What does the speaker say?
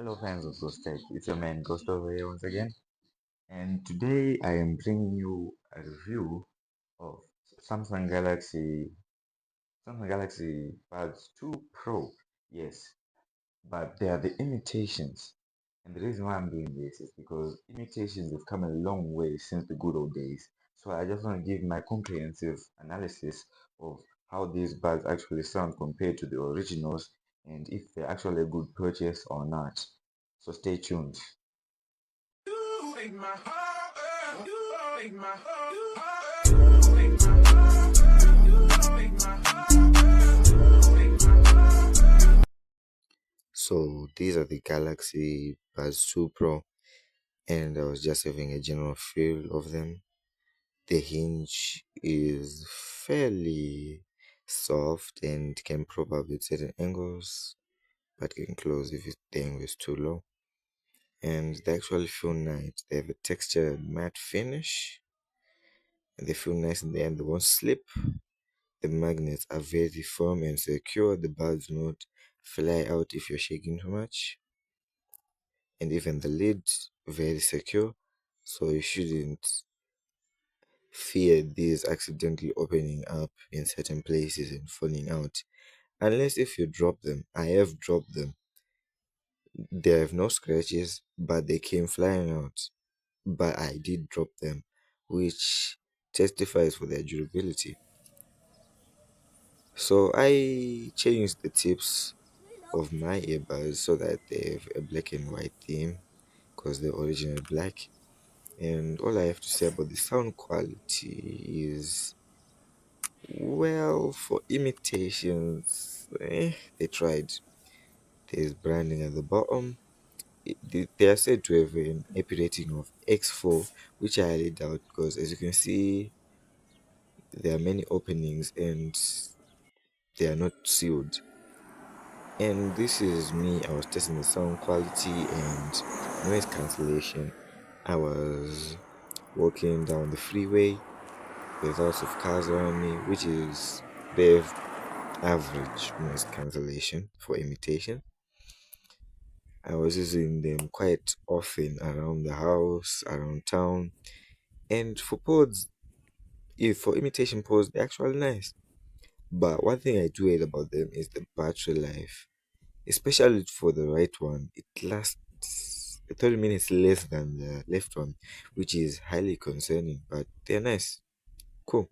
Hello fans of Ghost Tech, it's your man Ghost over here once again, and today I am bringing you a review of Samsung Galaxy Samsung Galaxy Buds 2 Pro. Yes, but they are the imitations, and the reason why I'm doing this is because imitations have come a long way since the good old days. So I just want to give my comprehensive analysis of how these buds actually sound compared to the originals, and if they're actually a good purchase or not. So stay tuned. You make my heart burn. You make my heart burn. You make my heart burn. You make my heart burn. You make my heart burn. So these are the Galaxy Buds 2 Pro, and I was just having a general feel of them. The hinge is fairly soft and can prop up at certain angles, but can close if the angle is too low. And they actually feel nice. They have a textured matte finish, and they feel nice in the end. They won't slip. The magnets are very firm and secure. The buds not fly out if you're shaking too much. And even the lid, very secure. So you shouldn't fear these accidentally opening up in certain places and falling out. Unless if you drop them. I have dropped them. They have no scratches, but they came flying out. But I did drop them, which testifies for their durability. So I changed the tips of my earbuds so that they have a black and white theme because they're originally black. And all I have to say about the sound quality is, well, for imitations, they tried. There's branding at the bottom. They are said to have an AP rating of X4, which I highly doubt because, as you can see, there are many openings and they are not sealed. And this is me. I was testing the sound quality and noise cancellation. I was walking down the freeway with lots of cars around me, which is the average noise cancellation for imitation. I was using them quite often around the house, around town, and for pods, if for imitation pods, they're actually nice. But one thing I do hate about them is the battery life, especially for the right one. It lasts 30 minutes less than the left one, which is highly concerning, but they're nice. Cool.